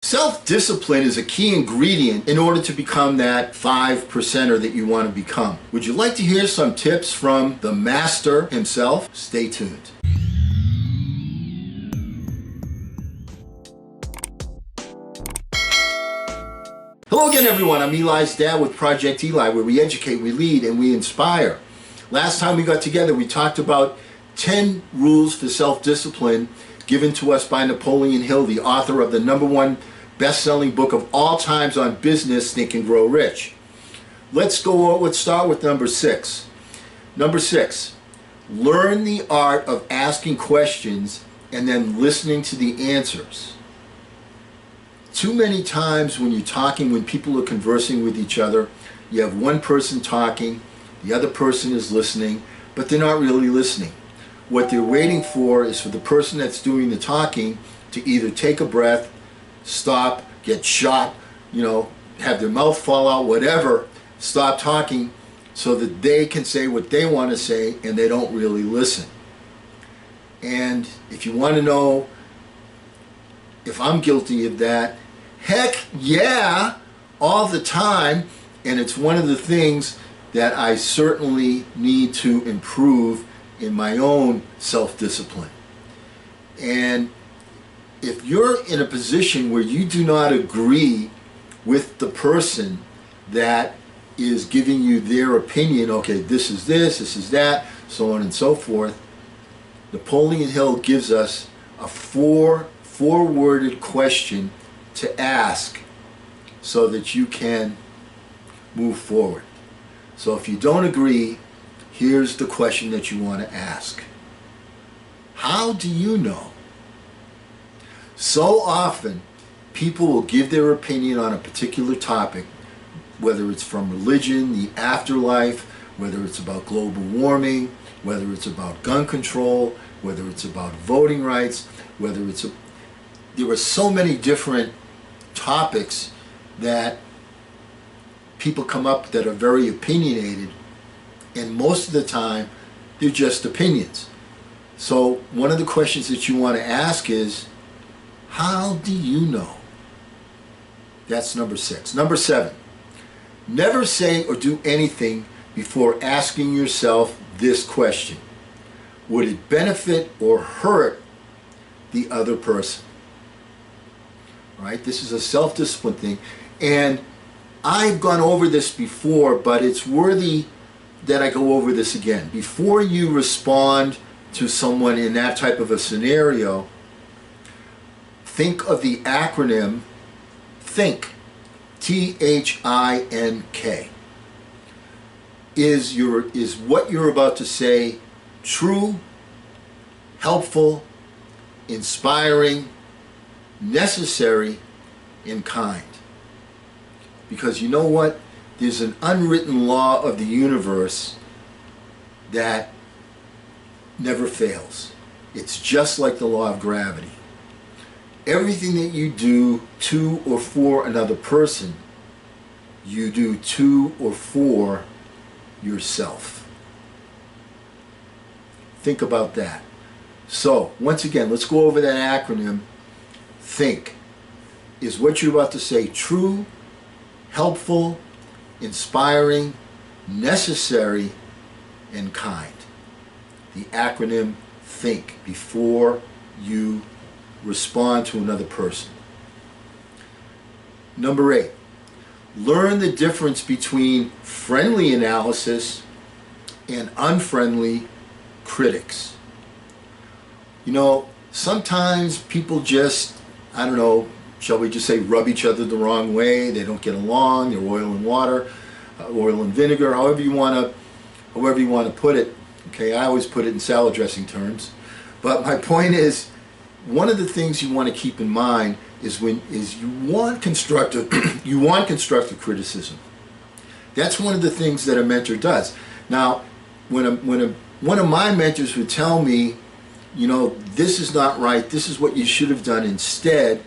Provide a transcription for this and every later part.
Self-discipline is a key ingredient in order to become that 5%er that you want to become. Would you like to hear some tips from the master himself? Stay tuned. Hello again, everyone. I'm Eli's dad with Project Eli, where we educate, we lead, and we inspire. Last time we got together, we talked about 10 rules for self-discipline given to us by Napoleon Hill, the author of the #1 best-selling book of all times on business, Think and Grow Rich. Let's start with number 6. Number 6, learn the art of asking questions and then listening to the answers. Too many times when people are conversing with each other, you have one person talking, the other person is listening, but they're not really listening. What they're waiting for is for the person that's doing the talking to either take a breath, stop, get shot, have their mouth fall out, whatever, stop talking so that they can say what they want to say, and they don't really listen. And if you want to know if I'm guilty of that, heck yeah, all the time, and it's one of the things that I certainly need to improve in my own self-discipline. And if you're in a position where you do not agree with the person that is giving you their opinion, okay, this is that, so on and so forth, Napoleon Hill gives us a four-worded question to ask so that you can move forward. So if you don't agree, here's the question that you want to ask. How do you know? So often, people will give their opinion on a particular topic, whether it's from religion, the afterlife, whether it's about global warming, whether it's about gun control, whether it's about voting rights, there are so many different topics that people come up that are very opinionated, and most of the time they're just opinions. So one of the questions that you want to ask is, how do you know? That's number 6. Number 7, never say or do anything before asking yourself this question: would it benefit or hurt the other person? Right? This is a self-discipline thing, and I've gone over this before, but it's worthy that I go over this again. Before you respond to someone in that type of a scenario, think of the acronym THINK, T-H-I-N-K. Is what you're about to say true, helpful, inspiring, necessary, and kind? Because you know what? There's an unwritten law of the universe that never fails. It's just like the law of gravity. Everything that you do to or for another person, you do to or for yourself. Think about that. So, once again, let's go over that acronym. THINK. Is what you're about to say true, helpful, inspiring, necessary, and kind? The acronym THINK before you respond to another person. Number 8, learn the difference between friendly analysis and unfriendly critics. Sometimes people just, shall we just say, rub each other the wrong way. They don't get along. They're oil and water, oil and vinegar, however you want to put it. Okay, I always put it in salad dressing terms. But my point is, one of the things you want to keep in mind is you want constructive criticism. That's one of the things that a mentor does. Now, when one of my mentors would tell me, this is not right, this is what you should have done instead,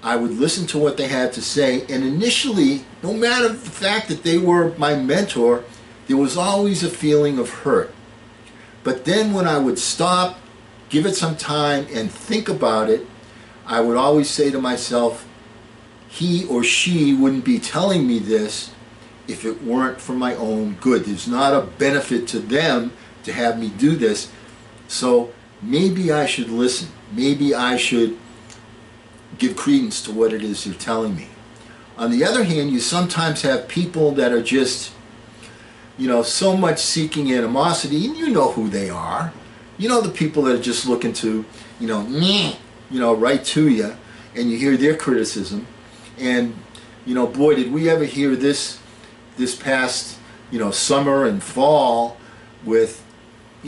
I would listen to what they had to say, and initially, no matter the fact that they were my mentor, there was always a feeling of hurt. But then when I would stop, give it some time, and think about it, I would always say to myself, he or she wouldn't be telling me this if it weren't for my own good. There's not a benefit to them to have me do this. So maybe I should listen. Maybe I should give credence to what it is they're telling me. On the other hand, you sometimes have people that are just, so much seeking animosity, and you know who they are. You know the people that are just looking to, right to you, and you hear their criticism. And, boy, did we ever hear this past, summer and fall with,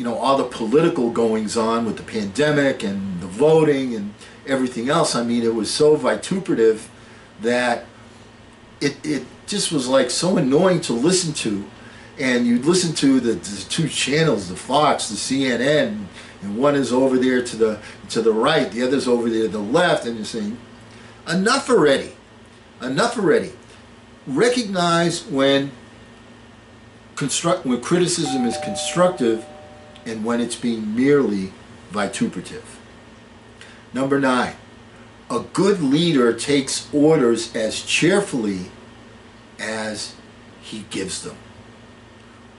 all the political goings on with the pandemic and the voting and everything else. I mean, it was so vituperative that it just was like so annoying to listen to. And you'd listen to the two channels, the Fox, the CNN, and one is over there to the right, the other's over there to the left, and you're saying, enough already. Enough already. Recognize when criticism is constructive and when it's being merely vituperative. Number 9, a good leader takes orders as cheerfully as he gives them.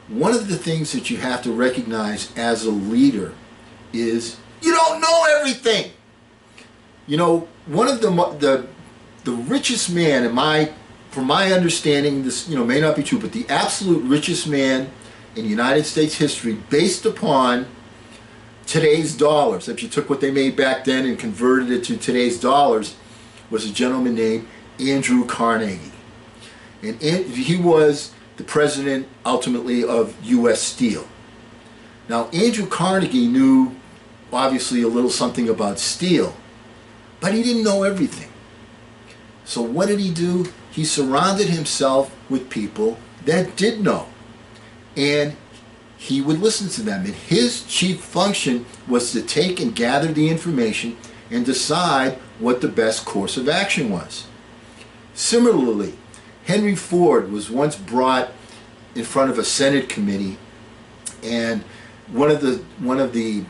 One of the things that you have to recognize as a leader is you don't know everything. One of the richest man, from my understanding, this may not be true, but the absolute richest man in United States history, based upon today's dollars, if you took what they made back then and converted it to today's dollars, was a gentleman named Andrew Carnegie. And he was the president, ultimately, of U.S. Steel. Now, Andrew Carnegie knew, obviously, a little something about steel, but he didn't know everything. So what did he do? He surrounded himself with people that did know, and he would listen to them. And his chief function was to take and gather the information and decide what the best course of action was. Similarly, Henry Ford was once brought in front of a Senate committee, and one of the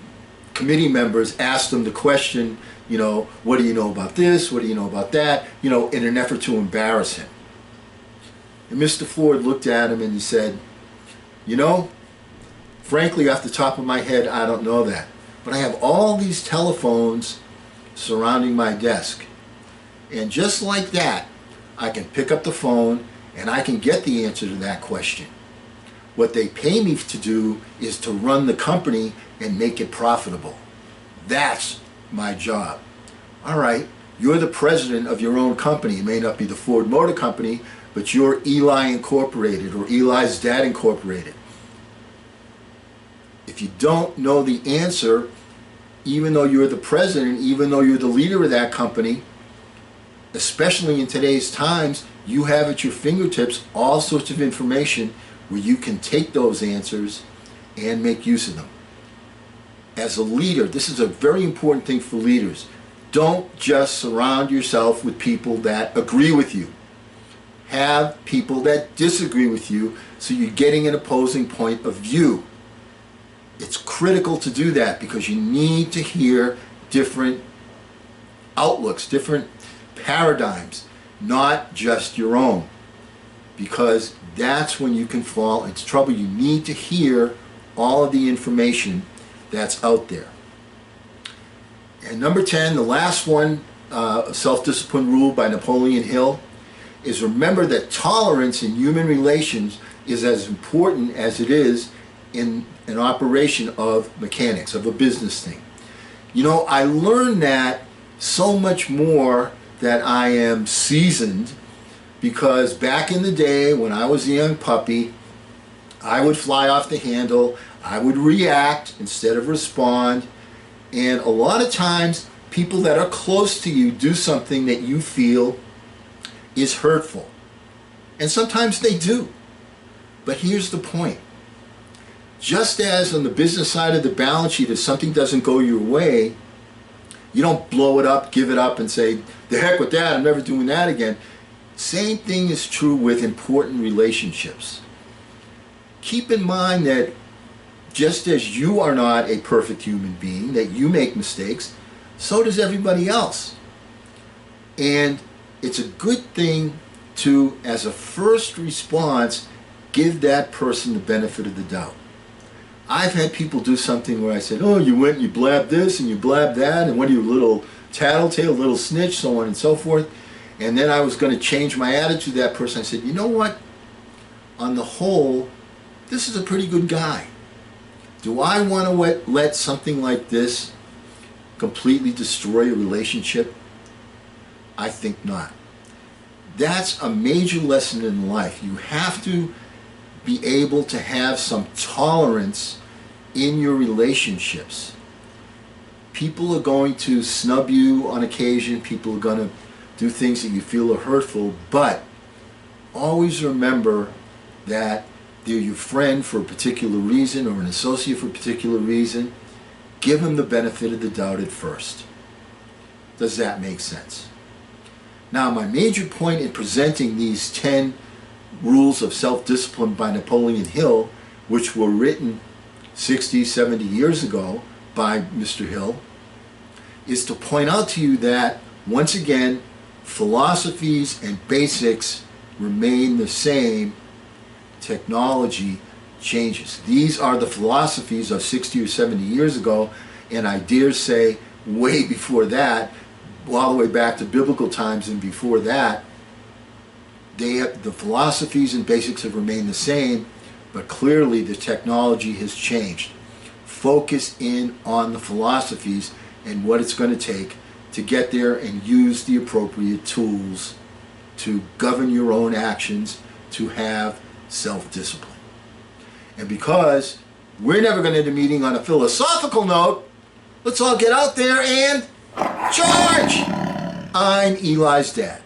committee members asked him the question, what do you know about this? What do you know about that? In an effort to embarrass him. And Mr. Ford looked at him and he said, frankly, off the top of my head, I don't know that. But I have all these telephones surrounding my desk. And just like that, I can pick up the phone and I can get the answer to that question. What they pay me to do is to run the company and make it profitable. That's my job. All right, you're the president of your own company. It may not be the Ford Motor Company, but you're Eli Incorporated or Eli's Dad Incorporated. If you don't know the answer, even though you're the president, even though you're the leader of that company, especially in today's times, you have at your fingertips all sorts of information where you can take those answers and make use of them. As a leader, this is a very important thing for leaders. Don't just surround yourself with people that agree with you. Have people that disagree with you so you're getting an opposing point of view. It's critical to do that because you need to hear different outlooks, different paradigms, not just your own, because that's when you can fall into trouble. You need to hear all of the information that's out there. And number 10, the last one, self-discipline rule by Napoleon Hill, is remember that tolerance in human relations is as important as it is in an operation of mechanics, of a business thing. I learned that so much more that I am seasoned, because back in the day when I was a young puppy, I would fly off the handle, I would react instead of respond, and a lot of times people that are close to you do something that you feel is hurtful. And sometimes they do. But here's the point. Just as on the business side of the balance sheet, if something doesn't go your way, you don't blow it up, give it up, and say, the heck with that, I'm never doing that again. Same thing is true with important relationships. Keep in mind that just as you are not a perfect human being, that you make mistakes, so does everybody else. And it's a good thing to, as a first response, give that person the benefit of the doubt. I've had people do something where I said, oh, you went and you blabbed this and you blabbed that, and what are you, little tattletale, little snitch, so on and so forth. And then I was going to change my attitude to that person. I said, you know what? On the whole, this is a pretty good guy. Do I want to let something like this completely destroy a relationship? I think not. That's a major lesson in life. You have to be able to have some tolerance in your relationships. People are going to snub you on occasion. People are going to do things that you feel are hurtful, but always remember that they're your friend for a particular reason or an associate for a particular reason. Give them the benefit of the doubt at first. Does that make sense? Now, my major point in presenting these 10 rules of self-discipline by Napoleon Hill, which were written 60, 70 years ago by Mr. Hill, is to point out to you that, once again, philosophies and basics remain the same. Technology changes. These are the philosophies of 60 or 70 years ago, and I dare say way before that, all the way back to biblical times and before that, the philosophies and basics have remained the same, but clearly the technology has changed. Focus in on the philosophies and what it's going to take to get there and use the appropriate tools to govern your own actions, to have self-discipline. And because we're never going to end a meeting on a philosophical note, let's all get out there and charge! I'm Eli's dad.